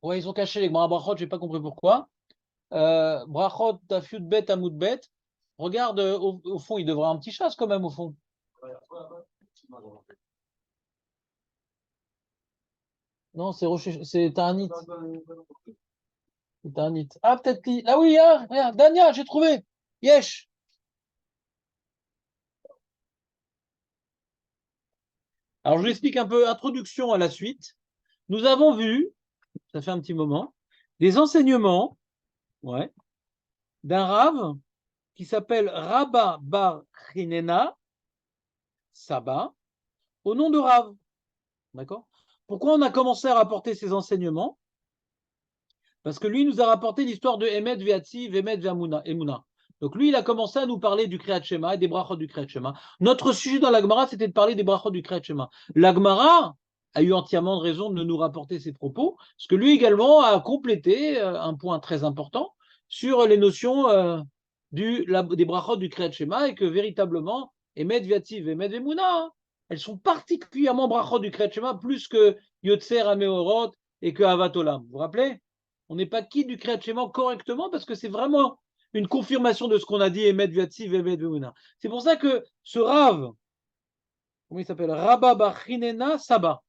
Ouais, ils ont caché les Gemara Brachot, j'ai pas compris pourquoi. Brachot, Tafiut Bet, Amoud Bet. Regarde, au fond, il devrait avoir un petit chasse quand même, au fond. Non, c'est Rocher, c'est Ta'anit. C'est Ta'anit. Ah, peut-être qu'il. Ah oui, ah, regarde, Dania, j'ai trouvé. Yesh. Alors, je vous explique un peu, introduction à la suite. Nous avons vu, ça fait un petit moment, des enseignements, ouais, d'un Rav qui s'appelle Rabba Bar Chinena Saba, au nom de Rav. D'accord? Pourquoi on a commencé à rapporter ces enseignements? Parce que lui nous a rapporté l'histoire de Emet Veatzi, Emet Emuna. Donc lui, il a commencé à nous parler du Kriyat Shema et des brachot du Kriyat Shema. Notre sujet dans l'Agmara, c'était de parler des brachot du Kriyat Shema. L'Agmara a eu entièrement de raison de nous rapporter ses propos, parce que lui également a complété un point très important sur les notions des brachot du Kriyat Shema et que véritablement, Emet Veatzi, Emet Emuna, elles sont particulièrement brachot du Kriyat Shema plus que Yotzer Ameorot et que Avatolam. Vous vous rappelez? On n'est pas quitte du Kriyat Shema correctement parce que c'est vraiment une confirmation de ce qu'on a dit, Emet Viatsi, Vemet Veuna. C'est pour ça que ce Rav, comment il s'appelle? Rabba Bar Chinena Saba.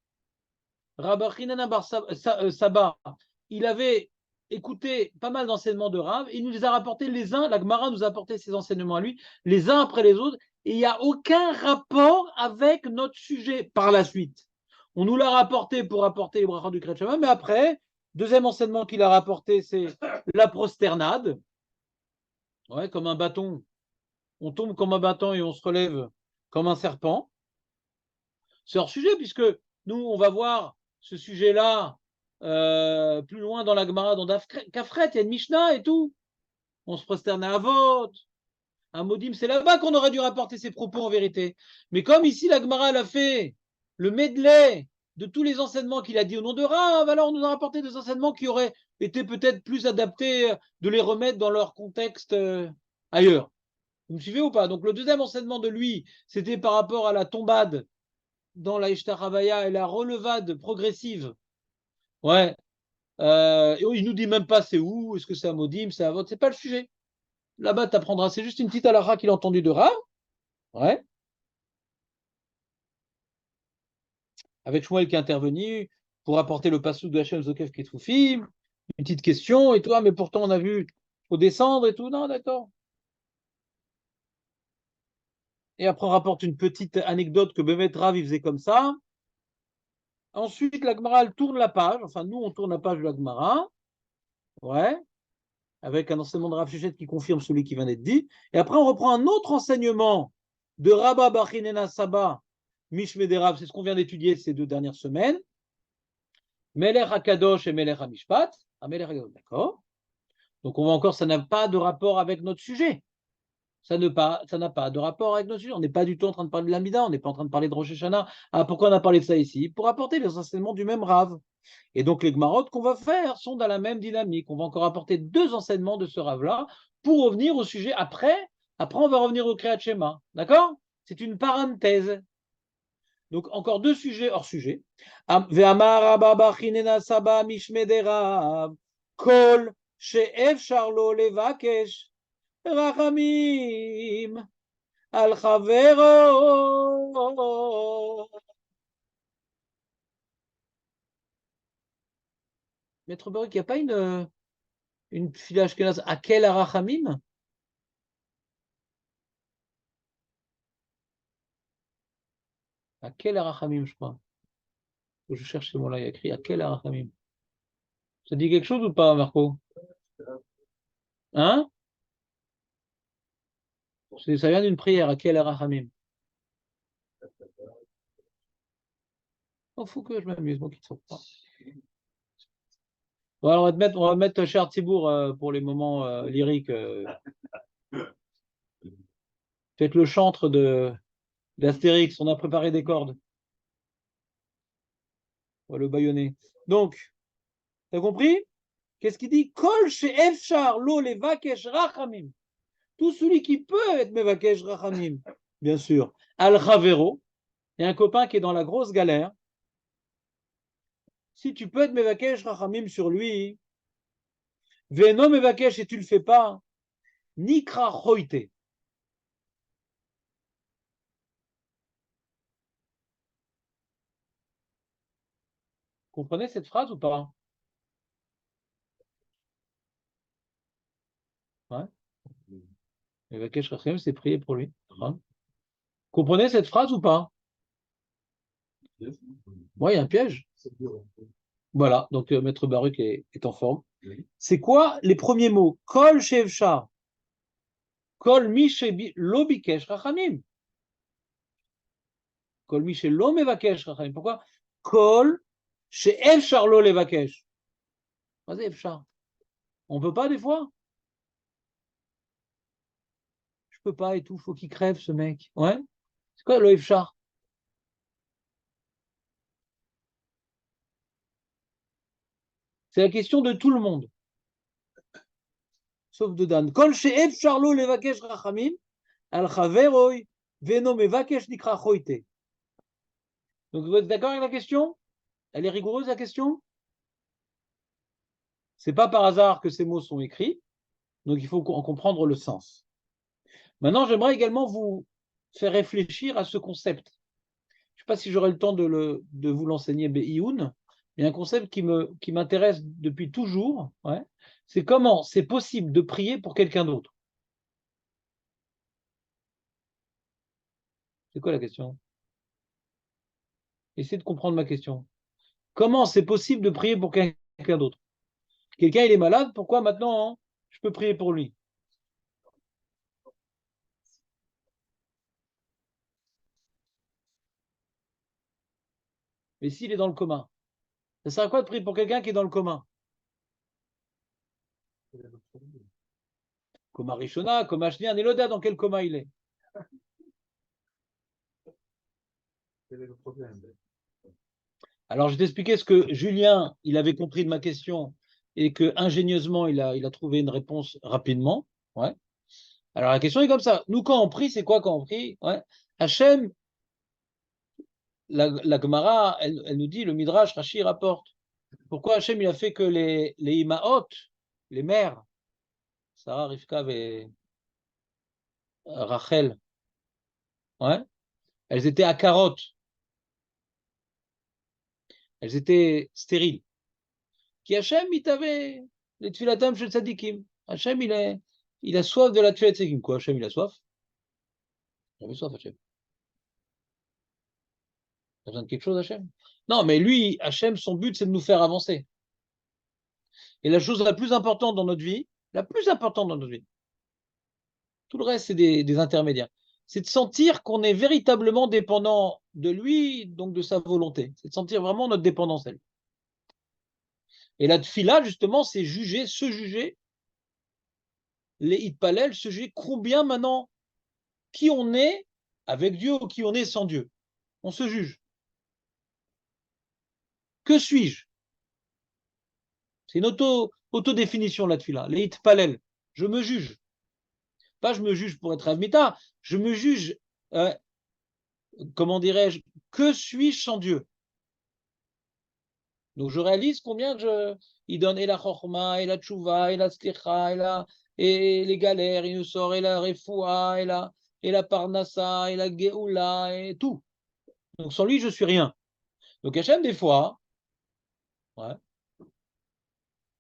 Rabba Chinena Bar Saba, il avait écouté pas mal d'enseignements de Rav, il nous les a rapportés les uns, la Gemara nous a apporté ses enseignements à lui, les uns après les autres, et il n'y a aucun rapport avec notre sujet par la suite. On nous l'a rapporté pour apporter les brachas du Kriyat Shema, mais après, deuxième enseignement qu'il a rapporté, c'est la prosternade. Ouais, comme un bâton. On tombe comme un bâton et on se relève comme un serpent. C'est hors sujet, puisque nous, on va voir ce sujet-là plus loin dans la Gemara, dans Kafret, il y a une Mishnah et tout. On se prosterne à Avot, à Modim, c'est là-bas qu'on aurait dû rapporter ses propos en vérité. Mais comme ici, la Gemara, elle a fait le medley de tous les enseignements qu'il a dit au nom de Rav, alors on nous a rapporté des enseignements qui auraient été peut-être plus adaptés de les remettre dans leur contexte ailleurs. Vous me suivez ou pas? Donc le deuxième enseignement de lui, c'était par rapport à la tombade dans la Ishtarabaya et la relevade progressive. Ouais. Et il nous dit même pas c'est où, est-ce que c'est à Modim, c'est à votre, c'est pas le sujet. Là-bas, tu apprendras, c'est juste une petite halakha qu'il a entendue de Rav. Ouais. Avec Shmuel qui est intervenu pour apporter le passou de Hachem Zokev Ketfoufim. Une petite question et toi, mais pourtant on a vu, faut descendre et tout. Non, d'accord. Et après, on rapporte une petite anecdote que Bemet Rav, il faisait comme ça. Ensuite, la Gemara, elle tourne la page. Enfin, nous, on tourne la page de la Gemara. Ouais. Avec un enseignement de Rav Shechet qui confirme celui qui vient d'être dit. Et après, on reprend un autre enseignement de Rabba Bachinena Saba, Mishmede Rav. C'est ce qu'on vient d'étudier ces 2 dernières semaines. Melech HaKadosh et Melech HaMishpat. Ah, Melech HaKadosh, d'accord. Donc, on voit encore, ça n'a pas de rapport avec notre sujet. Ça n'a pas de rapport avec notre sujet. On n'est pas du tout en train de parler de l'Amida, on n'est pas en train de parler de Rosh Hashanah. Ah, pourquoi on a parlé de ça ici? Pour apporter les enseignements du même Rav. Et donc, les Gmarot qu'on va faire sont dans la même dynamique. On va encore apporter 2 enseignements de ce Rav-là pour revenir au sujet après. Après, on va revenir au Kriyat Shema. D'accord? C'est une parenthèse. Donc, encore 2 sujets hors sujet. Ve'amar Rabba Bachinena Saba Mishmede Rav. Kol she'efshar lo levakesh rachamim al chavero. Maître Baruch, il n'y a pas une fila ashkenaz à quel arachamim? À quel arachamim, je crois. Je cherche ce mot-là, il y a écrit à quel arachamim. Ça dit quelque chose ou pas, Marco? Hein? Ça vient d'une prière, à quel arachamim. Il faut que je m'amuse, moi qui ne sais pas. Bon, alors on va mettre Cher Tibour pour les moments lyriques. Faites le chantre d'Astérix, on a préparé des cordes. On va le bâillonner. Donc, t'as compris? Qu'est-ce qu'il dit? Kol she'efshar lo levakesh rachamim. Tout celui qui peut être mevakesh rachamim, bien sûr. Al chavero, il y a un copain qui est dans la grosse galère. Si tu peux être Mevakesh Rachamim sur lui, Veno Mevakesh et tu le fais pas, Nikra Choite. Comprenez cette phrase ou pas? Ouais. Mevakesh Rachamim, c'est prier pour lui. Hein? Comprenez cette phrase ou pas? Ouais, il y a un piège. Voilà, donc Maître Baruch est en forme. C'est quoi les premiers mots? Kol Shevcha. Kol Mi Lo Bikesh Rachamim. Kol Mi Lo Mevakesh Rachamim. Pourquoi? Kol Shevchar Lo Levakesh. Vas-y, Efchar. On peut pas des fois? Je peux pas et tout, faut qu'il crève ce mec. Ouais? C'est quoi le Efchar? C'est la question de tout le monde, sauf de Dan. Kol Shevchar Lo Levakesh Rachamim. Al Chaveroi Veno Mevakesh Nikra Choite. Donc vous êtes d'accord avec la question? Elle est rigoureuse la question? C'est pas par hasard que ces mots sont écrits, donc il faut en comprendre le sens. Maintenant, j'aimerais également vous faire réfléchir à ce concept. Je ne sais pas si j'aurai le temps de vous l'enseigner, Be'ioun, mais un concept qui m'intéresse depuis toujours, ouais, c'est comment c'est possible de prier pour quelqu'un d'autre. C'est quoi la question? Essayez de comprendre ma question. Comment c'est possible de prier pour quelqu'un d'autre? Quelqu'un, il est malade, pourquoi maintenant hein, je peux prier pour lui? Mais s'il est dans le coma, ça sert à quoi de prier pour quelqu'un qui est dans le coma? Coma Rishona, coma Shnia, Neloda, dans quel coma il est? Alors, je vais t'expliquer ce que Julien, il avait compris de ma question et que ingénieusement, il a trouvé une réponse rapidement. Ouais. Alors, la question est comme ça. Nous, quand on prie, c'est quoi quand on prie? Ouais. Hachem, la Gemara, elle nous dit, le Midrash, Rashi rapporte. Pourquoi Hachem, il a fait que les Imaot, les mères, Sarah, Rivka et Rachel, ouais, elles étaient à carottes, elles étaient stériles. Qui Hachem, il t'avait les tfilatam shel tzadikim. Hachem, il a soif de la tfilat tzadikim. Quoi, Hachem, il a soif? Il avait soif, Hachem. Il a besoin de quelque chose, Hachem? Non, mais lui, Hachem, son but, c'est de nous faire avancer. Et la chose la plus importante dans notre vie, la plus importante dans notre vie, tout le reste, c'est des intermédiaires, c'est de sentir qu'on est véritablement dépendant de lui, donc de sa volonté. C'est de sentir vraiment notre dépendance à lui. Et la tfila, justement, c'est juger, se juger, les hitpalel, se juger combien maintenant, qui on est avec Dieu ou qui on est sans Dieu. On se juge. Que suis-je? C'est une autodéfinition, la tfila. Les hitpalel. Je me juge. Pas je me juge pour être avmita, je me juge, comment dirais-je, que suis-je sans Dieu? Donc je réalise combien il donne et la chorma, et la tchouva, et la slicha, et les galères, il nous sort, et la refoua, et la parnassa, et la geoula, et tout. Donc sans lui, je suis rien. Donc Hachem, des fois, ouais,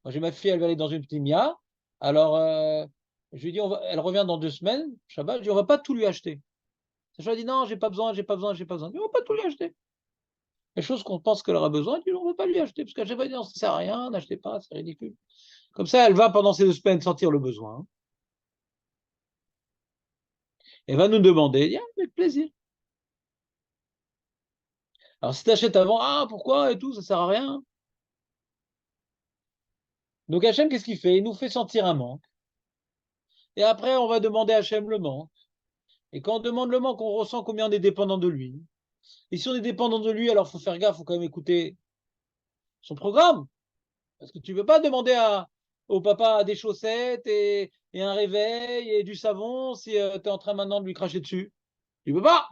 moi j'ai ma fille, elle va aller dans une ptimia, alors je lui dis, elle revient dans 2 semaines, Shabbat, je dis, on va pas tout lui acheter. Sacha dit, non, j'ai pas besoin, j'ai pas besoin, j'ai pas besoin. Je dis, on va pas tout lui acheter. Les choses qu'on pense qu'elle aura besoin, on ne va pas lui acheter, parce qu'à chaque fois, ça ne sert à rien, n'achetez pas, c'est ridicule. Comme ça, elle va pendant ces 2 semaines sentir le besoin. Elle va nous demander, yeah, avec plaisir. Alors si tu achètes avant, ah pourquoi et tout, ça ne sert à rien. Donc Hachem, qu'est-ce qu'il fait? Il nous fait sentir un manque. Et après, on va demander à Hachem le manque. Et quand on demande le manque, on ressent combien on est dépendant de lui. Et si on est dépendant de lui, alors il faut faire gaffe, il faut quand même écouter son programme. Parce que tu ne peux pas demander au papa des chaussettes et un réveil et du savon si tu es en train maintenant de lui cracher dessus. Tu ne peux pas.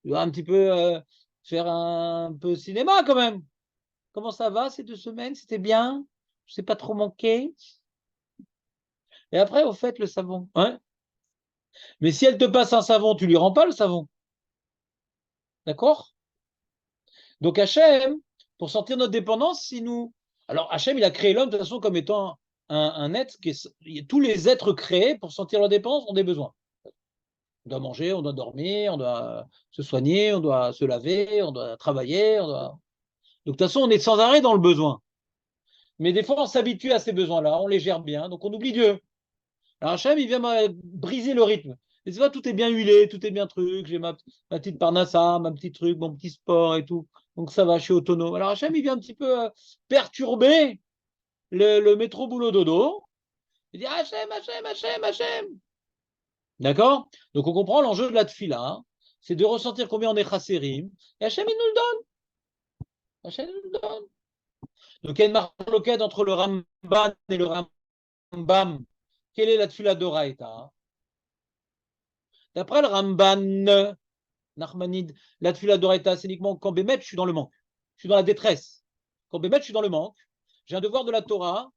Tu dois un petit peu faire un peu cinéma quand même. comment ça va ces 2 semaines? C'était bien? Je ne sais pas trop manqué? Et après, au fait, le savon. Hein? Mais si elle te passe un savon, tu lui rends pas le savon. D'accord? Donc Hachem, pour sentir notre dépendance, si nous. Alors Hachem, il a créé l'homme de toute façon comme étant un être qui est. Tous les êtres créés pour sentir leur dépendance ont des besoins. On doit manger, on doit dormir, on doit se soigner, on doit se laver, on doit travailler, on doit. Donc de toute façon, on est sans arrêt dans le besoin. Mais des fois, on s'habitue à ces besoins-là, on les gère bien, donc on oublie Dieu. Alors Hachem, il vient briser le rythme. Et c'est pas tout est bien huilé, tout est bien truc, j'ai ma petite parnassa, ma petite truc, mon petit sport et tout. Donc ça va, je suis autonome. Alors Hachem, il vient un petit peu perturber le métro boulot dodo. Il dit Hachem, Hachem, Hachem, Hachem. D'accord? Donc on comprend l'enjeu de la tfila, hein. C'est de ressentir combien on est chassérim. Et Hachem, il nous le donne. Hachem nous le donne. Donc il y a une marloquette entre le Ramban et le Rambam. Quelle est la tfila d'Oraïta? D'après le Ramban, Nachmanide, la tfila d'Oraïta, c'est uniquement quand Bémet, je suis dans le manque. Je suis dans la détresse. Quand Bémet, je suis dans le manque. J'ai un devoir de la Torah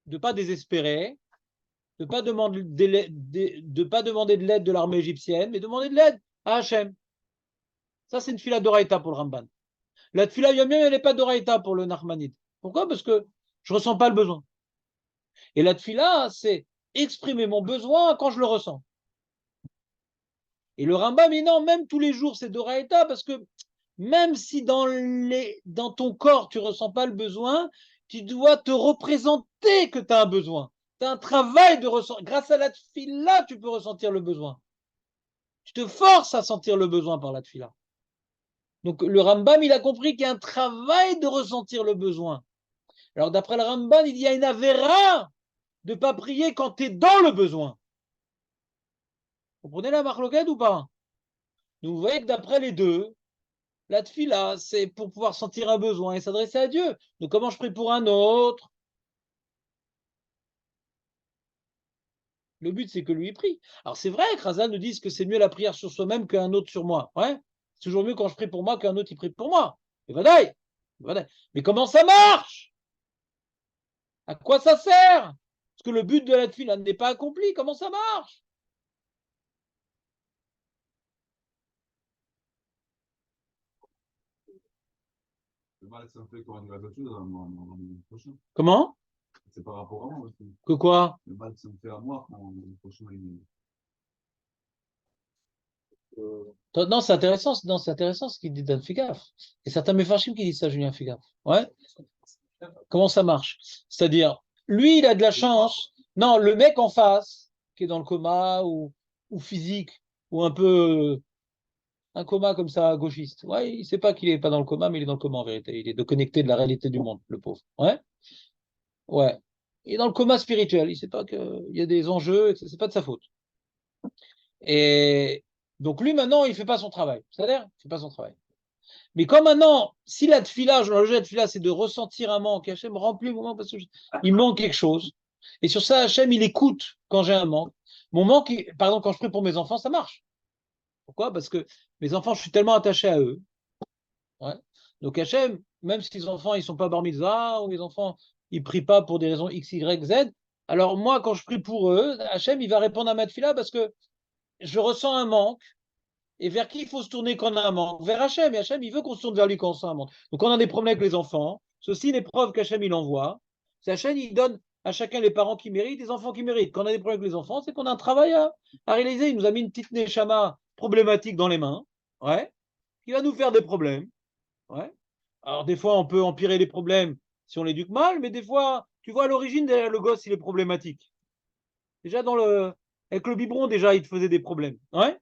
de ne pas désespérer, de ne pas demander de l'aide de l'armée égyptienne, mais demander de l'aide à Hachem. Ça, c'est une tfila d'Oraïta pour le Ramban. La tfila yom elle n'est pas d'Oraïta pour le Nachmanide. Pourquoi? Parce que je ne ressens pas le besoin. Et la tfila, c'est exprimer mon besoin quand je le ressens. Et le Rambam, mais non, même tous les jours, c'est d'Oraïta, parce que même si dans ton corps, tu ne ressens pas le besoin, tu dois te représenter que tu as un besoin. Tu as un travail de ressentir. Grâce à la tfila, tu peux ressentir le besoin. Tu te forces à sentir le besoin par la tfila. Donc le Rambam, il a compris qu'il y a un travail de ressentir le besoin. Alors d'après le Rambam, il y a une avéra de ne pas prier quand tu es dans le besoin. Vous comprenez la marloquette ou pas? Donc vous voyez que d'après les deux, la tfila, c'est pour pouvoir sentir un besoin et s'adresser à Dieu. Donc comment je prie pour un autre? Le but, c'est que lui prie. Alors c'est vrai que Razal nous dit que c'est mieux la prière sur soi-même qu'un autre sur moi. Ouais, c'est toujours mieux quand je prie pour moi qu'un autre il prie pour moi. Et vadaï. Mais comment ça marche? À quoi ça sert? Parce que le but de la tfila n'est pas accompli. Comment ça marche? Le mal, ça me fait quand on arrive à autre chose dans le prochain. Comment? C'est par rapport à moi aussi. Que quoi? Le mal, ça me fait à moi quand le prochain il. Non, c'est intéressant, non, c'est intéressant ce qu'il dit Dan Figaf. Et certains méfarchim qui disent ça, Julien Figaf. Ouais. Comment ça marche? C'est-à-dire, lui, il a de la chance. Non, le mec en face, qui est dans le coma ou physique, ou un peu un coma comme ça, gauchiste. Ouais, il sait pas qu'il est pas dans le coma, mais il est dans le coma en vérité. Il est déconnecté de la réalité du monde, le pauvre. Ouais, ouais. Il est dans le coma spirituel. Il sait pas qu'il y a des enjeux, et que c'est pas de sa faute. Et donc lui maintenant, il fait pas son travail. C'est-à-dire, il fait pas son travail. Mais comme maintenant, si la tfila, le jeu de tfila, c'est de ressentir un manque, Hachem remplit mon manque parce qu'il manque quelque chose. Et sur ça, Hachem, il écoute quand j'ai un manque. Mon manque, par exemple, quand je prie pour mes enfants, ça marche. Pourquoi? Parce que mes enfants, je suis tellement attaché à eux. Ouais. Donc Hachem, même si les enfants, ils sont pas bar mitzvah, ou les enfants, ils prient pas pour des raisons X, Y, Z, alors moi, quand je prie pour eux, Hachem, il va répondre à ma tfila parce que je ressens un manque. Et vers qui il faut se tourner quand on a un manque? Vers Hachem. Et Hachem, il veut qu'on se tourne vers lui quand on a un manque. Donc, quand on a des problèmes avec les enfants, c'est aussi une épreuve qu'Hachem, il envoie. C'est Hachem, il donne à chacun les parents qui méritent, les enfants qui méritent. Quand on a des problèmes avec les enfants, c'est qu'on a un travail à réaliser. Il nous a mis une petite neshama problématique dans les mains, ouais, qui va nous faire des problèmes. Ouais. Alors, des fois, on peut empirer les problèmes si on l'éduque mal, mais des fois, tu vois, à l'origine, derrière le gosse, il est problématique. Déjà, avec le biberon, déjà, il te faisait des problèmes. Ouais.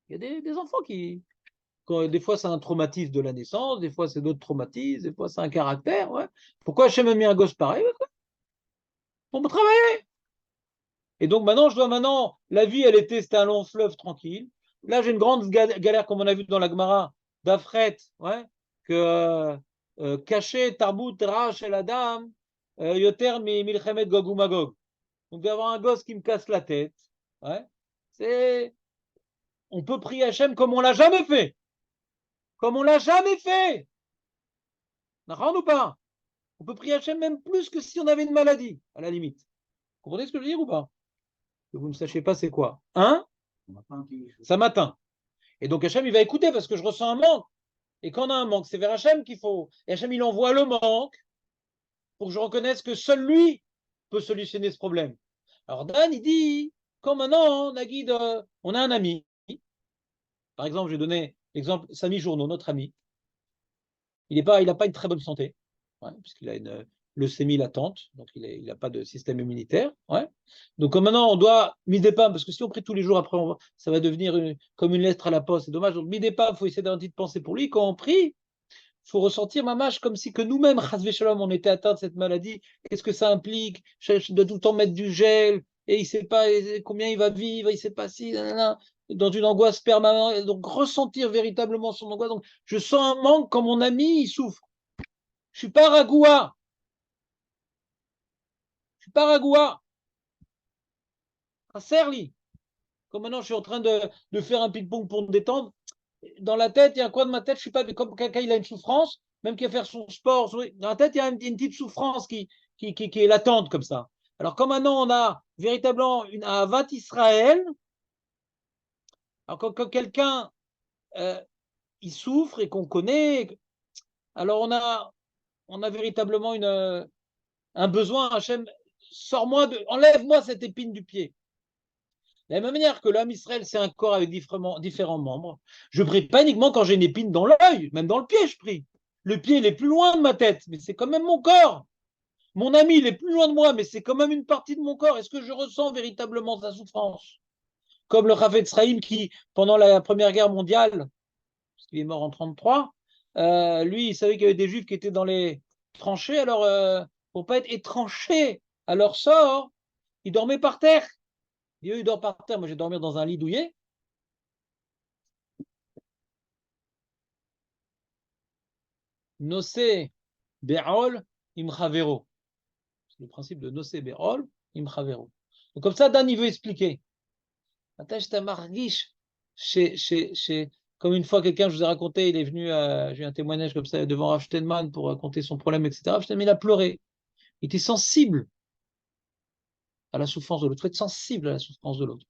Il y a des enfants qui, des fois, c'est un traumatisme de la naissance, des fois, c'est d'autres traumatismes, des fois, c'est un caractère. Ouais. Pourquoi Hachem a mis un gosse pareil? Pour me travailler. Et donc, maintenant, la vie, c'était un long fleuve tranquille. Là, j'ai une grande galère, comme on a vu dans la Gemara, d'Afret, ouais, que caché, Tarbout, Rach et la dame, Yoter, Milchemet, Gog ou Magog. Donc, d'avoir un gosse qui me casse la tête, ouais, on peut prier Hachem comme on l'a jamais fait. Comme on l'a jamais fait. D'accord ou pas? On peut prier Hachem même plus que si on avait une maladie, à la limite. Vous comprenez ce que je veux dire ou pas? Que vous ne sachiez pas c'est quoi. Hein? Ça m'atteint. Et donc Hachem, il va écouter parce que je ressens un manque. Et quand on a un manque, c'est vers Hachem qu'il faut. Et Hachem, il envoie le manque pour que je reconnaisse que seul lui peut solutionner ce problème. Alors Dan, il dit, quand maintenant, Nagid, on a un ami. Par exemple, j'ai donné l'exemple Samy Journeau, notre ami. Il n'a pas une très bonne santé, ouais, puisqu'il a une leucémie latente, donc il n'a pas de système immunitaire. Ouais. Donc maintenant, on doit Midépam, parce que si on prie tous les jours après, ça va devenir comme une lettre à la poste, c'est dommage. Donc Midépam, il faut essayer d'avoir une petite pensée pour lui. Quand on prie, il faut ressentir mamache comme si que nous-mêmes, Chasvé Shalom, on était atteints de cette maladie. Qu'est-ce que ça implique? Je dois tout le temps mettre du gel, et il ne sait pas combien il va vivre, il ne sait pas si, nanana, dans une angoisse permanente. Donc ressentir véritablement son angoisse. Donc je sens un manque quand mon ami, il souffre. Je suis pas ragoua. Je suis pas ragoua. Serli. Comme maintenant, je suis en train de faire un ping-pong pour me détendre. Dans la tête, il y a un coin de ma tête, je suis pas comme quelqu'un, il a une souffrance, même qui va faire son sport. Dans la tête, il y a une petite souffrance qui est latente comme ça. Alors, comme maintenant, on a véritablement une Avat Israël, alors quand quelqu'un il souffre et qu'on connaît, alors on a véritablement un besoin, Hachem, enlève-moi cette épine du pied. De la même manière que l'homme Israël, c'est un corps avec différents membres, je prie pas uniquement quand j'ai une épine dans l'œil, même dans le pied, je prie. Le pied, il est plus loin de ma tête, mais c'est quand même mon corps. Mon ami, il est plus loin de moi, mais c'est quand même une partie de mon corps. Est-ce que je ressens véritablement sa souffrance? Comme le Rav Etzraïm qui, pendant la Première Guerre mondiale, parce qu'il est mort en 1933, lui, il savait qu'il y avait des Juifs qui étaient dans les tranchées, alors pour pas être étranchés à leur sort, ils dormaient par terre. Et eux, ils dorment par terre. Moi, je vais dormir dans un lit douillet. Nosé Be'ol Imchavero. C'est le principe de Nosé Be'ol Imchavero. Donc, comme ça, Dan, il veut expliquer. Comme une fois, quelqu'un, je vous ai raconté, il est venu, j'ai eu un témoignage comme ça devant Rav Steinman pour raconter son problème, etc. Rav Steinman, il a pleuré. Il était sensible à la souffrance de l'autre. Il faut être sensible à la souffrance de l'autre.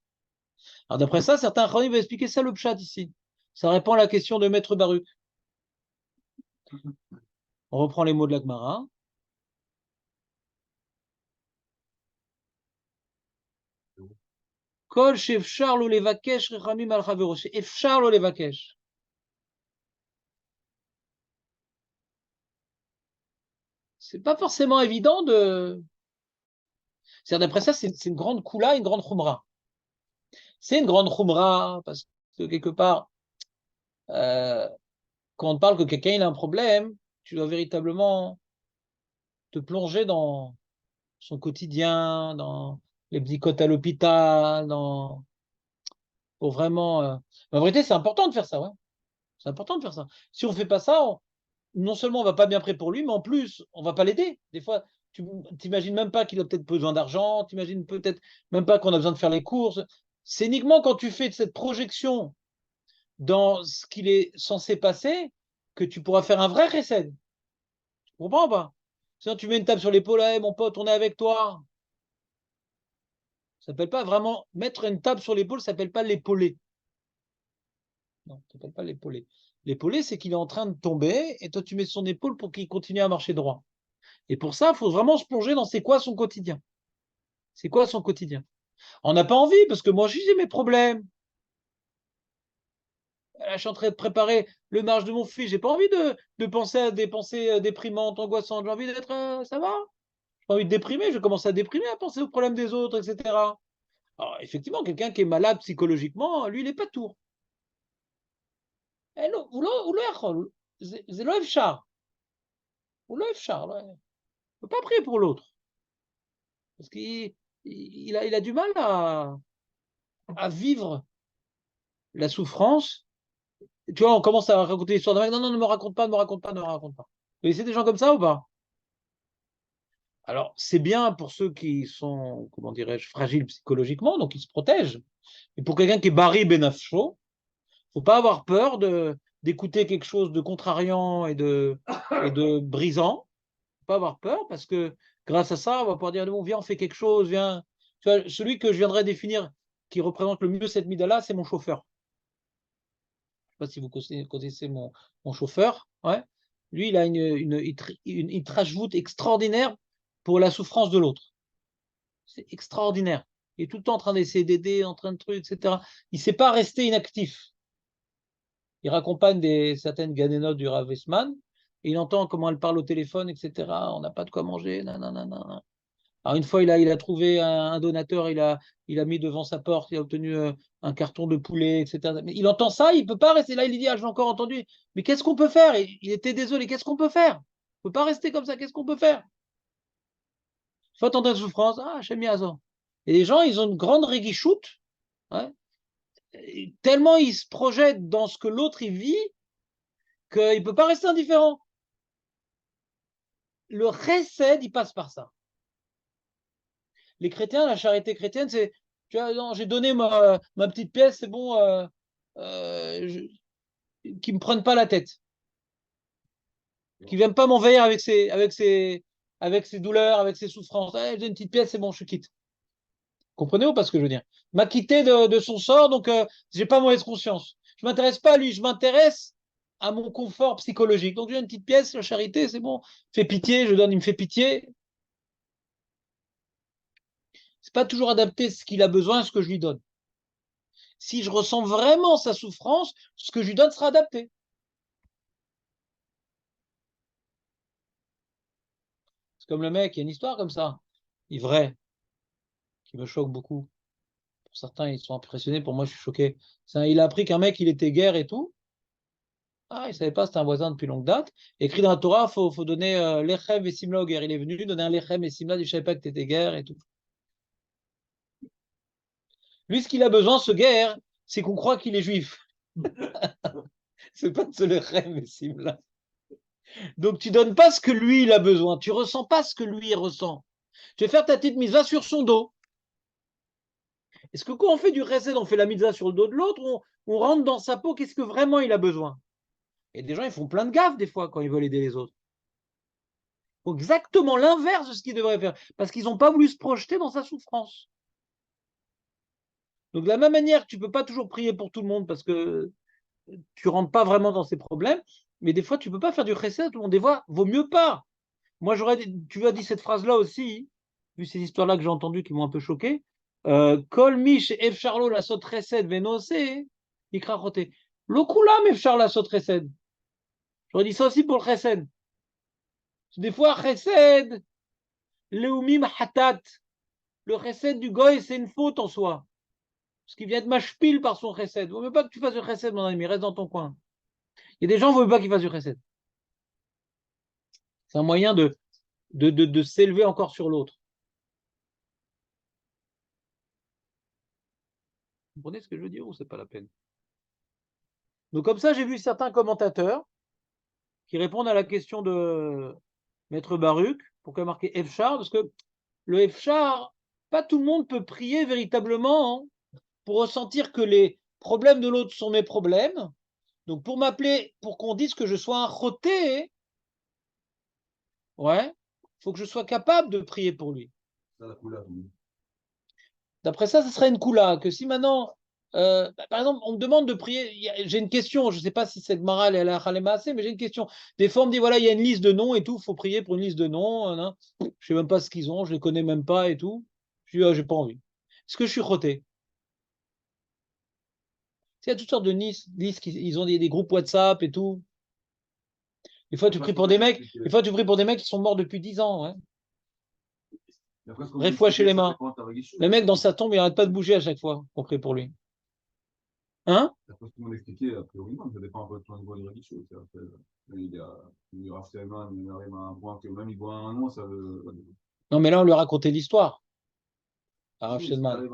Alors, d'après ça, certains Khanim vont expliquer ça le pshat ici. Ça répond à la question de Maître Baruch. On reprend les mots de la Gemara. Kol she'efshar lo levakesh rechamim al chavero. She'efshar lo levakesh. C'est pas forcément évident de. C'est-à-dire, d'après ça, c'est une grande koula, une grande khumra. C'est une grande khumra parce que quelque part, euh, quand on te parle que quelqu'un il a un problème, tu dois véritablement te plonger dans son quotidien, dans les bdicotes à l'hôpital, pour vraiment. Mais en vérité, c'est important de faire ça, ouais. C'est important de faire ça. Si on fait pas ça, non seulement on va pas bien prêt pour lui, mais en plus, on va pas l'aider. Des fois, tu t'imagines même pas qu'il a peut-être besoin d'argent, tu imagines peut-être même pas qu'on a besoin de faire les courses. C'est uniquement quand tu fais cette projection dans ce qu'il est censé passer que tu pourras faire un vrai recède. Tu comprends pas? Sinon, tu mets une tape sur l'épaule, hey, mon pote, on est avec toi. Ça s'appelle pas vraiment mettre une tape sur l'épaule, ça s'appelle pas l'épauler. Non, ça s'appelle pas l'épauler. L'épauler, c'est qu'il est en train de tomber et toi, tu mets son épaule pour qu'il continue à marcher droit. Et pour ça, il faut vraiment se plonger dans c'est quoi son quotidien. C'est quoi son quotidien? On n'a pas envie, parce que moi, j'ai mes problèmes. Je suis en train de préparer le mariage de mon fils. J'ai pas envie de penser à des pensées déprimantes, angoissantes. J'ai envie d'être, ça va? J'ai pas envie de déprimer. Je vais commencer à déprimer, à penser aux problèmes des autres, etc. Alors, effectivement, quelqu'un qui est malade psychologiquement, lui, il n'est pas tour. C'est l'OF-char. Ou l'OF-char. On ne peut pas prier pour l'autre. Parce qu'il a du mal à vivre la souffrance. Tu vois, on commence à raconter l'histoire d'un mec. Non, non, ne me raconte pas, ne me raconte pas, ne me raconte pas. Vous connaissez des gens comme ça ou pas? Alors, c'est bien pour ceux qui sont, comment dirais-je, fragiles psychologiquement, donc ils se protègent. Et pour quelqu'un qui est Barry Benafcho, faut pas avoir peur d'écouter quelque chose de contrariant et de brisant. Pas avoir peur, parce que grâce à ça, on va pouvoir dire, bon, viens, on fait quelque chose, viens. Tu vois, celui que je viendrai définir, qui représente le mieux cette midala, c'est mon chauffeur. Je ne sais pas si vous connaissez mon chauffeur. Ouais. Lui, il a une trachevoute extraordinaire pour la souffrance de l'autre. C'est extraordinaire. Il est tout le temps en train d'essayer d'aider, en train de trucs, etc. Il ne sait pas rester inactif. Il raccompagne certaines ganénotes du Rav Westman, et il entend comment elle parle au téléphone, etc. On n'a pas de quoi manger, nanana. Alors une fois, il a trouvé un donateur, il a mis devant sa porte, il a obtenu un carton de poulet, etc. Mais il entend ça, il ne peut pas rester là, il dit, ah, je l'ai encore entendu, mais qu'est-ce qu'on peut faire? Il était désolé, qu'est-ce qu'on peut faire? On ne peut pas rester comme ça, qu'est-ce qu'on peut faire? Il faut attendre la souffrance, ah, Hachem Yazor. Et les gens, ils ont une grande réguichoute, hein, tellement ils se projettent dans ce que l'autre il vit, qu'il ne peut pas rester indifférent. Le chesed, il passe par ça. Les chrétiens, la charité chrétienne, c'est, tu vois, non, j'ai donné ma petite pièce, c'est bon, qu'ils ne me prennent pas la tête, qu'ils ne viennent pas m'envahir avec ses douleurs, avec ses souffrances. Ah, j'ai une petite pièce, c'est bon, je quitte. Comprenez ou pas ce que je veux dire? M'a quitté de son sort, donc j'ai pas mauvaise conscience. Je m'intéresse pas à lui, je m'intéresse à mon confort psychologique. Donc j'ai une petite pièce, la charité, c'est bon. Fais pitié, je donne, il me fait pitié. C'est pas toujours adapté ce qu'il a besoin à ce que je lui donne. Si je ressens vraiment sa souffrance, ce que je lui donne sera adapté. C'est comme le mec, il y a une histoire comme ça, vrai, qui me choque beaucoup. Pour certains, ils sont impressionnés, pour moi, je suis choqué. Il a appris qu'un mec, il était guerre et tout. Ah, il savait pas, c'était un voisin depuis longue date. Écrit dans la Torah, faut donner l'Echem et Simla aux guerres. Il est venu donner un l'Echem et Simla, je savais pas que tu étais guerre et tout. Lui, ce qu'il a besoin, ce guerre, c'est qu'on croit qu'il est juif. C'est pas de ce l'Echem et Simla. Donc, tu donnes pas ce que lui, il a besoin. Tu ressens pas ce que lui, il ressent. Tu vas faire ta petite mise sur son dos. Est-ce que quand on fait du chesed, on fait la mitzvah sur le dos de l'autre, on rentre dans sa peau, qu'est-ce que vraiment il a besoin? Et des gens, ils font plein de gaffes des fois quand ils veulent aider les autres. Ils font exactement l'inverse de ce qu'ils devraient faire, parce qu'ils n'ont pas voulu se projeter dans sa souffrance. Donc de la même manière, tu ne peux pas toujours prier pour tout le monde parce que tu ne rentres pas vraiment dans ses problèmes, mais des fois, tu ne peux pas faire du chesed à tout le monde. Des fois, vaut mieux pas. Moi, tu as dit cette phrase-là aussi, vu ces histoires-là que j'ai entendues qui m'ont un peu choqué. Kol mish ef charlo la sot chesed venose, ikra choté. Lo kulam ef char la sot chesed. J'aurais dit ça aussi pour le chesed. Des fois, chesed, leumim hatat. Le chesed du goy, c'est une faute en soi. Parce qu'il vient de mashpil par son chesed. Il ne veut pas que tu fasses du chesed, mon ami, reste dans ton coin. Il y a des gens qui ne veulent pas qu'ils fassent du chesed. C'est un moyen de s'élever encore sur l'autre. Vous comprenez ce que je veux dire ou c'est pas la peine? Donc comme ça, j'ai vu certains commentateurs qui répondent à la question de Maître Baruch, pourquoi marquer Efchar? Parce que le Efchar, pas tout le monde peut prier véritablement, hein, pour ressentir que les problèmes de l'autre sont mes problèmes. Donc pour m'appeler, pour qu'on dise que je sois un choté, ouais, il faut que je sois capable de prier pour lui. Ça, la couleur. D'après ça, ce serait une coula. Que si maintenant, par exemple, on me demande de prier, j'ai une question, je ne sais pas si cette morale est à la Halema assez, mais j'ai une question. Des fois, on me dit, voilà, il y a une liste de noms et tout, il faut prier pour une liste de noms. Hein. Je ne sais même pas ce qu'ils ont, je ne les connais même pas et tout. Je dis, ah, j'ai pas envie. Est-ce que je suis roté? Il y a toutes sortes de listes, ils ont des groupes WhatsApp et tout. Des fois, tu pries pour des mecs, des fois, tu pries pour des mecs qui sont morts depuis 10 ans. Ouais. Bref, fois chez les mains. Le mec, dans sa tombe, il n'arrête pas de bouger à chaque fois qu'on prie pour lui. Hein? D'après ce que vous m'expliquez, a priori, non, ça dépend un peu de ton niveau de religion. Il y a Raftman, il arrive à un point que même il voit un nom, ça veut. Non, mais là, on lui a raconté l'histoire. Arav Shedman.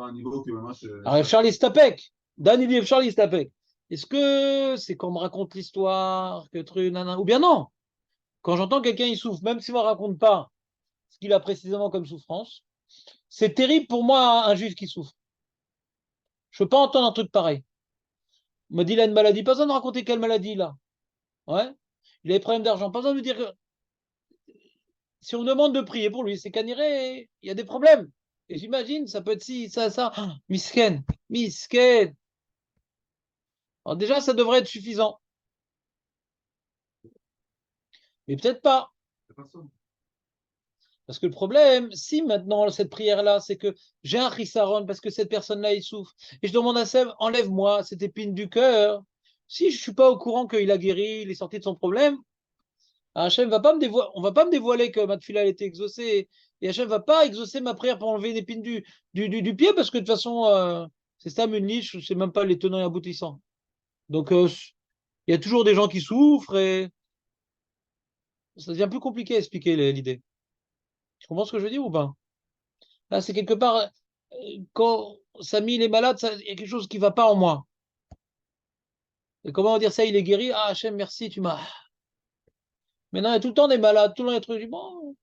Arav Charlie Stapek. Dan, il dit Charlie Stapek. Est-ce que c'est qu'on me raconte l'histoire, que truc, nanana, ou bien non? Quand j'entends quelqu'un, il souffre, même s'il ne me raconte pas ce qu'il a précisément comme souffrance, c'est terrible pour moi, un juif qui souffre. Je ne peux pas entendre un truc pareil. Il m'a dit, il a une maladie. Pas besoin de raconter quelle maladie, là. Ouais. Il a des problèmes d'argent. Pas besoin de me dire que si on me demande de prier pour lui, c'est qu'à il y a des problèmes. Et j'imagine, ça peut être si, ça. Ah, misken, misken. Alors déjà, ça devrait être suffisant. Mais peut-être pas. Personne. Parce que le problème, si maintenant cette prière-là, c'est que j'ai un chisaron parce que cette personne-là, il souffre, et je demande à Seb, enlève-moi cette épine du cœur. Si je ne suis pas au courant qu'il a guéri, il est sorti de son problème, Hachem va pas me dévoiler, on va pas me dévoiler que ma tefila a été exaucée, et Hachem va pas exaucer ma prière pour enlever une épine du pied, parce que de toute façon, c'est ça une niche, je sais même pas les tenants et aboutissants. Donc, il y a toujours des gens qui souffrent, et ça devient plus compliqué à expliquer l'idée. Tu comprends ce que je veux dire ou pas? Là, c'est quelque part, quand Samy il est malade, il y a quelque chose qui ne va pas en moi. Et comment dire ça, il est guéri? Ah, Hachem, merci, tu m'as. Maintenant, il y a tout le temps des malades, tout le temps des trucs. Bon.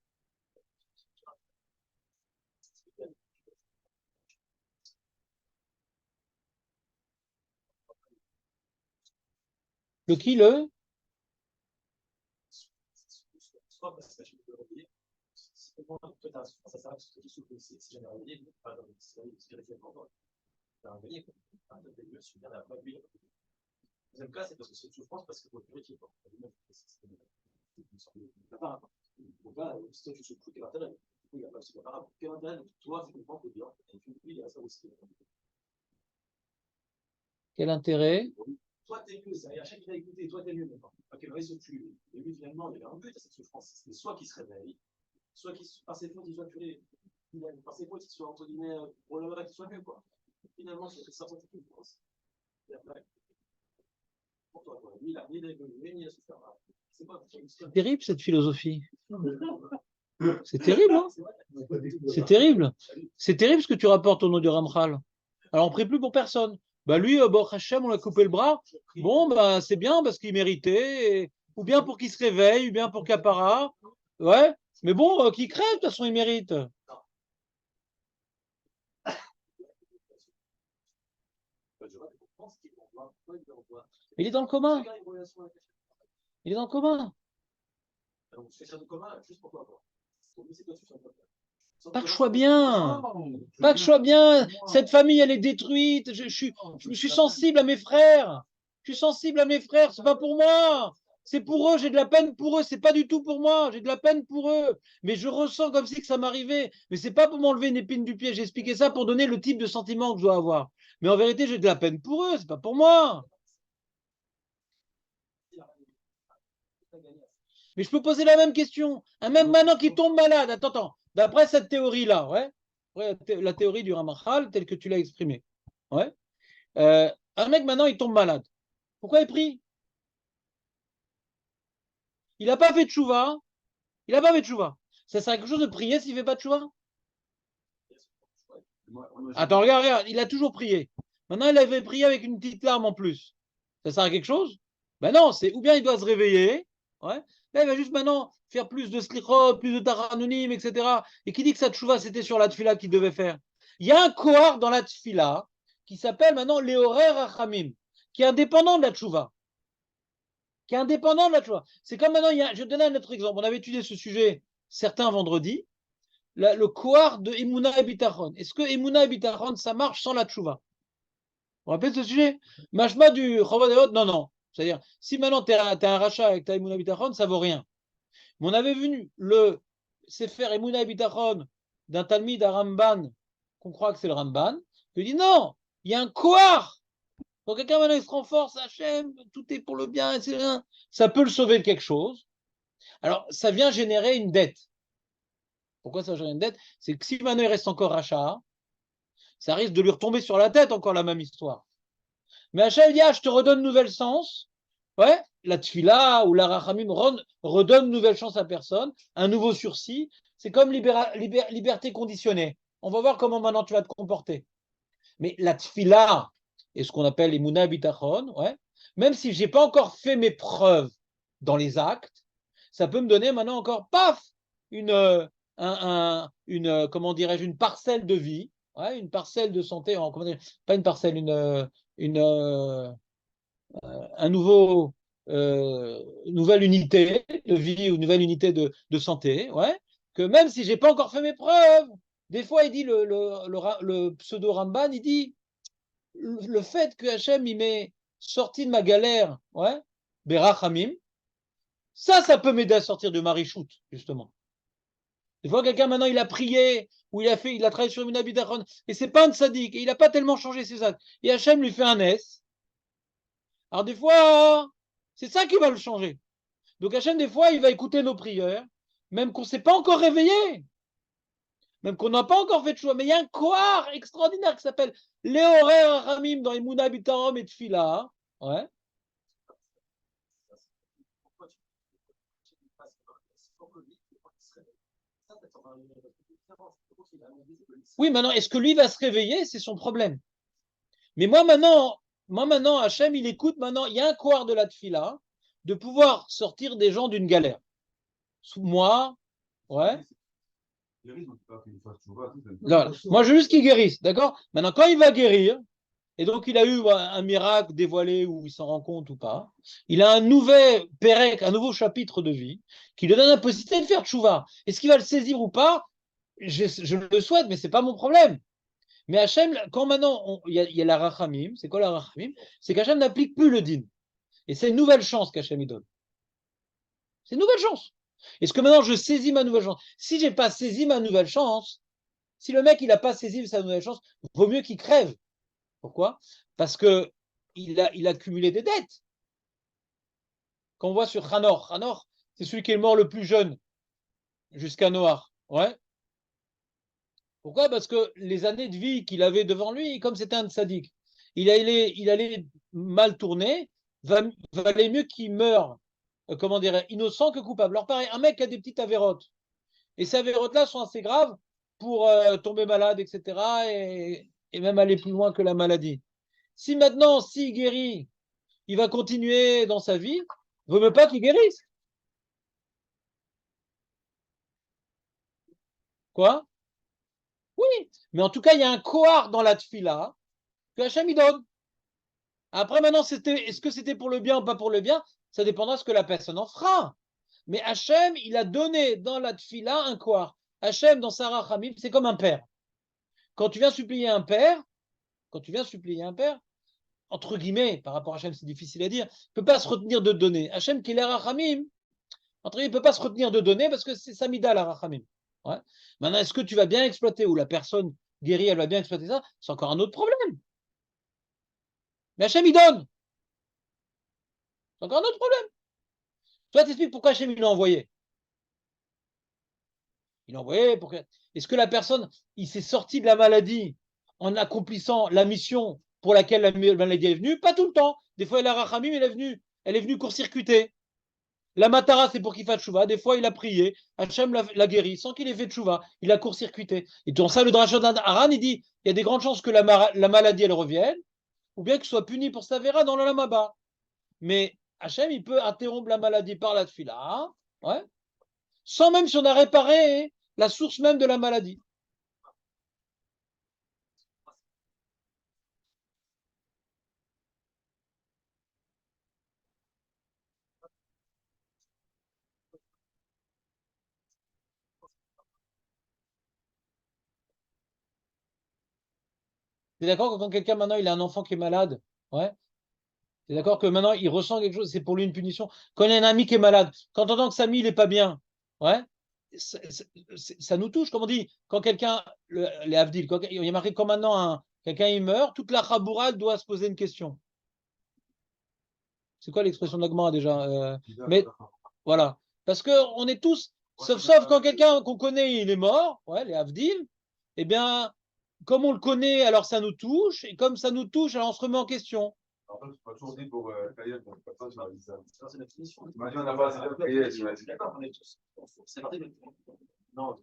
Le qui, le? Deuxième cas, c'est parce que c'est une souffrance, parce que pour le purifier. Donc là, si toi tu souffres, quel intérêt? Du coup, il n'y a pas de grave. Quel intérêt? Toi, tu comprends que bien, et tu il y a ça aussi. Quel intérêt? Toi, t'es mieux, c'est à chaque qui t'a écouté, toi, t'es mieux maintenant. Ok, mais se tue. Et lui, finalement, il y avait un but à cette souffrance. C'était soit qu'il se réveille, soit qu'il, par ses fautes, il soit puré. Par ses fautes, il soit, entre guillemets, pour le qu'il soit mieux, quoi. Finalement, c'est ça, c'est une souffrance. Et après, pour toi, ni la ni la souffrance. C'est terrible cette philosophie. C'est terrible, hein? C'est terrible. C'est terrible ce que tu rapportes au nom du Ramchal. Alors on prie plus pour personne. Bah lui, bon, Hachem, on a coupé le bras. Bon, bah c'est bien parce qu'il méritait. Ou bien pour qu'il se réveille, ou bien pour qu'Appara. Ouais. Mais bon, qu'il crève, de toute façon, il mérite. Il est dans le commun. Il est dans le commun. Pas que je sois bien. Pas que je sois bien. Cette famille, elle est détruite. Je suis sensible à mes frères. Je suis sensible à mes frères. C'est pas pour moi. C'est pour eux. J'ai de la peine pour eux. C'est pas du tout pour moi. J'ai de la peine pour eux. Mais je ressens comme si que ça m'arrivait. Mais c'est pas pour m'enlever une épine du pied. J'ai expliqué ça pour donner le type de sentiment que je dois avoir. Mais en vérité, j'ai de la peine pour eux. C'est pas pour moi. Mais je peux poser la même question. Un même maintenant qui tombe malade. Attends. D'après cette théorie-là, ouais. La théorie du Ramachal, telle que tu l'as exprimée. Ouais. Un mec maintenant, il tombe malade. Pourquoi il prie? Il n'a pas fait de chouva. Il n'a pas fait de chouva. Ça serait quelque chose de prier s'il ne fait pas de chouva? Attends, regarde. Il a toujours prié. Maintenant, il avait prié avec une petite larme en plus. Ça sert à quelque chose? Ben non, c'est ou bien il doit se réveiller. Ouais. Là, il va juste maintenant faire plus de slichot, plus de taranunim, etc. Et qui dit que sa tchouva, c'était sur la tfila qu'il devait faire? Il y a un kohar dans la tfila qui s'appelle maintenant Léorer Rachamim, qui est indépendant de la tchouva. Qui est indépendant de la tchouva. C'est comme maintenant, je vais te donner un autre exemple. On avait étudié ce sujet certains vendredis, le kohar de Emouna et Bitachon. Est-ce que Emouna et Bitachon, ça marche sans la tchouva? On rappelle ce sujet? Mashma du Chovot, non. C'est-à-dire, si maintenant tu as un rachat avec ta Emouna Bitachon, ça vaut rien. Mais on avait vu le Sefer Emouna Bitachon d'un Talmid à Ramban, qu'on croit que c'est le Ramban, qui dit non, il y a un kohar. Quand quelqu'un maintenant il se renforce, Hachem, tout est pour le bien, etc. Ça peut le sauver de quelque chose. Alors, ça vient générer une dette. Pourquoi ça génère une dette? C'est que si maintenant il reste encore rachat, ça risque de lui retomber sur la tête encore la même histoire. Mais Hachem dit, ah, je te redonne nouvelle chance. Ouais, la tfila ou la rachamim redonne nouvelle chance à personne, un nouveau sursis. C'est comme liberté conditionnée. On va voir comment maintenant tu vas te comporter. Mais la tfila et ce qu'on appelle les muna bitachon, ouais, même si je n'ai pas encore fait mes preuves dans les actes, ça peut me donner maintenant encore, paf, une comment dirais-je, une parcelle de vie, ouais, une parcelle de santé, pas une parcelle, une une nouvelle unité de vie ou une nouvelle unité de santé, ouais, que même si j'ai pas encore fait mes preuves, des fois il dit le pseudo Ramban, il dit le fait que Hachem il m'ait sorti de ma galère, ouais, Berachamim, ça peut m'aider à sortir de ma richoute, justement. Des fois, quelqu'un maintenant il a prié ou il a travaillé sur une habitachon et c'est pas un tzaddik et il n'a pas tellement changé ses actes. Et Hachem lui fait un S. Alors des fois, c'est ça qui va le changer. Donc Hachem, des fois, il va écouter nos prières, même qu'on ne s'est pas encore réveillé, même qu'on n'a pas encore fait de choix. Mais il y a un kohar extraordinaire qui s'appelle Léoré Ramim dans Emouna Bitarom et Tfila. Ouais. Pourquoi tu passes pour que lui, il se réveille. Ça, c'est une différence. Oui, maintenant, est-ce que lui va se réveiller? C'est son problème. Mais moi, maintenant, Hachem, il écoute, maintenant, il y a un kohar de la Tfila de pouvoir sortir des gens d'une galère. Sous moi, ouais. Non, moi, je veux juste qu'il guérisse, d'accord? Maintenant, quand il va guérir, et donc il a eu un miracle dévoilé où il s'en rend compte ou pas, il a un nouvel pérec, un nouveau chapitre de vie qui lui donne la possibilité de faire tchouva. Est-ce qu'il va le saisir ou pas? Je le souhaite, mais c'est pas mon problème. Mais Hachem, quand maintenant il y a la rachamim, c'est quoi la rachamim? C'est qu'Hachem n'applique plus le din. Et c'est une nouvelle chance qu'Hachem lui donne. C'est une nouvelle chance. Est-ce que maintenant je saisis ma nouvelle chance? Si j'ai pas saisi ma nouvelle chance, si le mec il n'a pas saisi sa nouvelle chance, vaut mieux qu'il crève. Pourquoi? Parce que il a cumulé des dettes. Quand on voit sur Hanor, c'est celui qui est mort le plus jeune jusqu'à Noach. Ouais. Pourquoi? Parce que les années de vie qu'il avait devant lui, comme c'était un tzaddik, il allait mal tourner, valait mieux qu'il meure, comment dirais innocent que coupable. Alors pareil, un mec qui a des petites avérotes, et ces avérotes-là sont assez graves pour tomber malade, etc., et même aller plus loin que la maladie. Si maintenant, s'il guérit, il va continuer dans sa vie, vaut mieux pas qu'il guérisse. Quoi? Oui, mais en tout cas, il y a un kohar dans la tfila que Hachem il donne. Après, maintenant, est-ce que c'était pour le bien ou pas pour le bien? Ça dépendra de ce que la personne en fera. Mais Hachem, il a donné dans la tfila un kohar. Hachem, dans Sarah Hamim, c'est comme un père. Quand tu viens supplier un père, entre guillemets, par rapport à Hachem, c'est difficile à dire, il ne peut pas se retenir de donner. Hachem, qui est l'Arachamim, entre guillemets, il ne peut pas se retenir de donner parce que c'est Samida l'Arachamim. Ouais. Maintenant, est-ce que tu vas bien exploiter ou la personne guérie, elle va bien exploiter ça? C'est encore un autre problème. Mais Hachem, il donne. C'est encore un autre problème. Toi, t'expliques pourquoi Hachem, il l'a envoyé. Il l'a envoyé pour que. Est-ce que la personne, il s'est sorti de la maladie en accomplissant la mission pour laquelle la maladie est venue? Pas tout le temps. Des fois, la Rachamim, elle est venue court-circuiter. La Matara, c'est pour qu'il fasse tchouva. Des fois, il a prié. Hachem l'a guéri sans qu'il ait fait tchouva. Il a court-circuité. Et dans ça, le Drachot Aran, il dit il y a des grandes chances que la maladie, elle revienne, ou bien qu'il soit puni pour sa vera dans le Lamaba. Mais Hachem, il peut interrompre la maladie par la tfila, ouais, sans même si on a réparé la source même de la maladie. Tu es d'accord que quand quelqu'un maintenant il a un enfant qui est malade, ouais, tu es d'accord que maintenant il ressent quelque chose, c'est pour lui une punition. Quand il y a un ami qui est malade, quand on entend que Samy il est pas bien, ouais, ça nous touche, comme on dit, quand quelqu'un, les Avdil, quand il y a marqué quand maintenant quelqu'un il meurt, toute la Chaboura doit se poser une question. C'est quoi l'expression de l'Agma déjà? Mais voilà. Parce qu'on est tous, sauf quand quelqu'un qu'on connaît, il est mort, ouais, les Havdil, eh bien, comme on le connaît, alors ça nous touche, et comme ça nous touche, alors on se remet en question. En fait, c'est pas toujours dit pour Kayet, donc personne qui m'a dit ça. C'est la finition. Imagine, on n'a pas assez de Kayet, D'accord, on est tous. C'est parti. Non,